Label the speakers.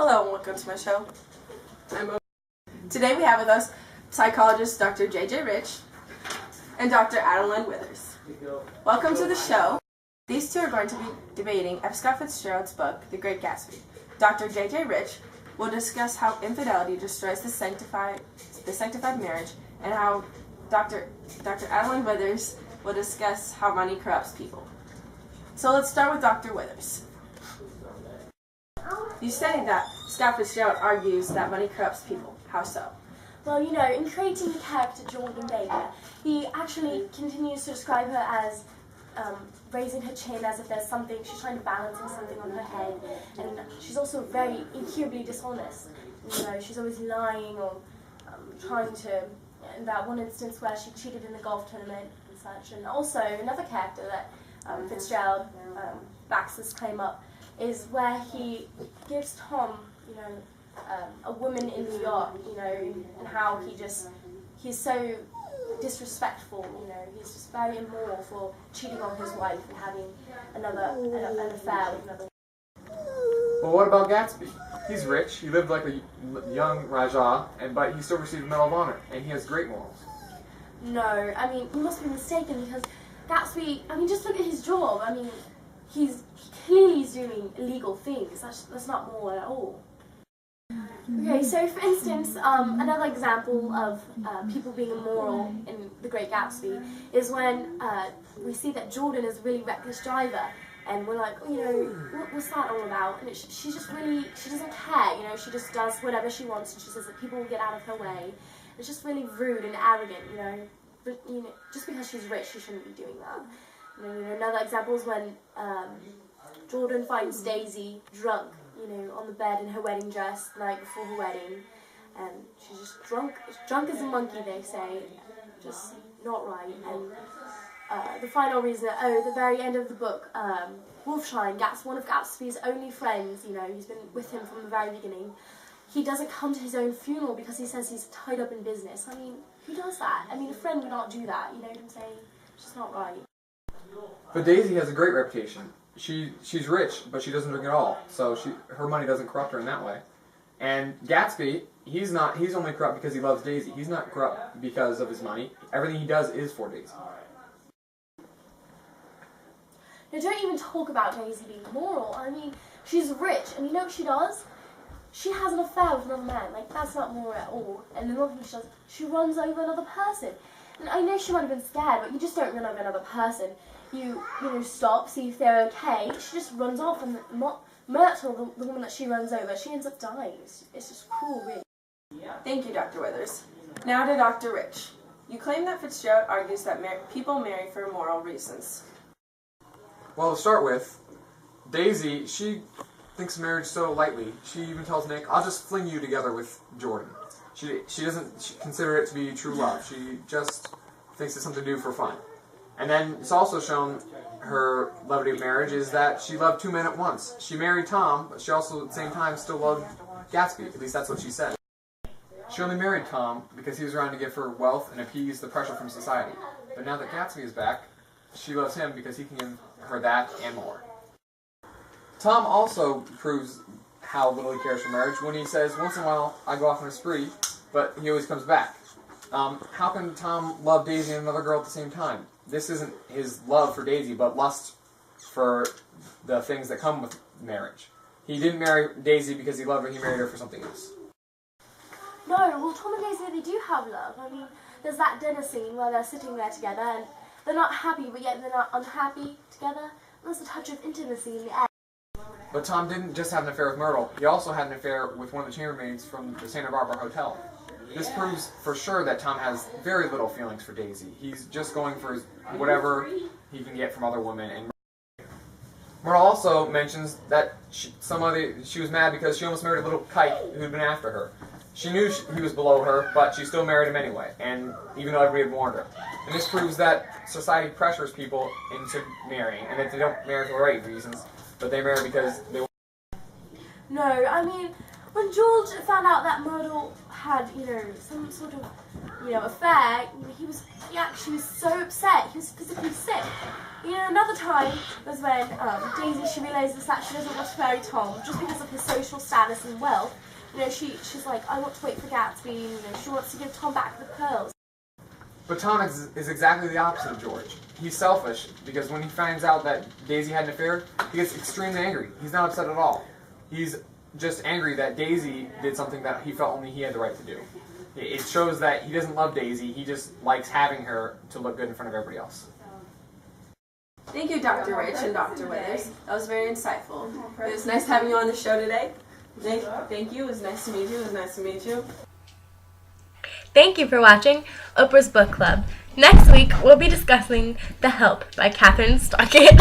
Speaker 1: Hello and welcome to my show. Today we have with us psychologist Dr. J.J. Rich and Dr. Adeline Withers. Welcome to the show. These two are going to be debating F. Scott Fitzgerald's book, The Great Gatsby. Dr. J.J. Rich will discuss how infidelity destroys the sanctified marriage, and how Dr. Adeline Withers will discuss how money corrupts people. So let's start with Dr. Withers. You stated that Scott Fitzgerald argues that money corrupts people. How so?
Speaker 2: Well, you know, in creating the character Jordan Baker, he actually continues to describe her as raising her chin as if there's something, she's trying to balance something on her head, and she's also very incurably dishonest. You know, she's always lying or trying to, in that one instance where she cheated in the golf tournament and such. And also, another character that Fitzgerald backs this claim up is where he gives Tom, you know, a woman in New York, you know, and how he's so disrespectful, you know, he's just very immoral for cheating on his wife and having an affair with another.
Speaker 3: Well, what about Gatsby? He's rich, he lived like a young Rajah, but he still received the Medal of Honor, and he has great morals.
Speaker 2: No, I mean, you must be mistaken, because Gatsby, I mean, just look at his job. I mean, he clearly is doing illegal things. That's not moral at all. Okay, so for instance, another example of people being immoral in The Great Gatsby is when we see that Jordan is a really reckless driver, and we're like, oh, you know, what's that all about? And she just really, she doesn't care, you know, she just does whatever she wants, and she says that people will get out of her way. It's just really rude and arrogant, you know. But, you know, just because she's rich, she shouldn't be doing that. You know, another example is when Jordan finds Daisy drunk, you know, on the bed in her wedding dress the night before her wedding, and she's just drunk as a monkey, they say, just not right. And the final reason, at the very end of the book, Wolfshine, one of Gatsby's only friends, you know, he's been with him from the very beginning, he doesn't come to his own funeral because he says he's tied up in business. I mean, who does that? I mean, a friend would not do that, you know what I'm saying? It's just not right.
Speaker 3: But Daisy has a great reputation. She's rich, but she doesn't drink at all, so her money doesn't corrupt her in that way. And Gatsby, he's only corrupt because he loves Daisy. He's not corrupt because of his money. Everything he does is for Daisy.
Speaker 2: Now, don't even talk about Daisy being moral. I mean, she's rich, and you know what she does? She has an affair with another man. Like, that's not moral at all. And another thing she does, she runs over another person. And I know she might have been scared, but you just don't run over another person. You know, stop, see if they're okay. She just runs off and myrtle the woman that she runs over. She ends up dying. It's just cruel, really.
Speaker 1: Thank you, Dr. Withers. Now to Dr. Rich. You claim that Fitzgerald argues that people marry for moral reasons.
Speaker 3: Well, to start with, Daisy, she thinks of marriage so lightly. She even tells Nick, I'll just fling you together with Jordan. She doesn't consider it to be true love. She just thinks it's something to do for fun. And then it's also shown her levity of marriage is that she loved two men at once. She married Tom, but she also at the same time still loved Gatsby. At least that's what she said. She only married Tom because he was around to give her wealth and appease the pressure from society. But now that Gatsby is back, she loves him because he can give her that and more. Tom also proves how little he cares for marriage when he says, once in a while, I go off on a spree, but he always comes back. How can Tom love Daisy and another girl at the same time? This isn't his love for Daisy, but lust for the things that come with marriage. He didn't marry Daisy because he loved her, he married her for something else.
Speaker 2: No, well, Tom and Daisy, they do have love. I mean, there's that dinner scene where they're sitting there together, and they're not happy, but yet they're not unhappy together. There's a touch of intimacy in the air.
Speaker 3: But Tom didn't just have an affair with Myrtle, he also had an affair with one of the chambermaids from the Santa Barbara Hotel. This proves for sure that Tom has very little feelings for Daisy. He's just going for whatever he can get from other women. And Myrtle also mentions that she was mad because she almost married a little kike who'd been after her. She knew he was below her, but she still married him anyway, and even though everybody had warned her. And this proves that society pressures people into marrying, and that they don't marry for the right reasons, but they marry because they want.
Speaker 2: No, I mean, when George found out that Myrtle had, some sort of, affair, he actually was so upset. He was physically sick. Another time was when Daisy, she realizes that she doesn't want to marry Tom just because of his social status and wealth. She's like, I want to wait for Gatsby. She wants to give Tom back the pearls.
Speaker 3: But Tom is exactly the opposite of George. He's selfish because when he finds out that Daisy had an affair, he gets extremely angry. He's not upset at all. He's just angry that Daisy did something that he felt only he had the right to do. It shows that he doesn't love Daisy. He just likes having her to look good in front of everybody else.
Speaker 1: Thank you, Dr. Rich and Dr. Withers. That was very insightful. It was nice having you on the show today. Thank you. It was nice to meet you.
Speaker 4: Thank you for watching Oprah's Book Club. Next week, we'll be discussing The Help by Catherine Stockett.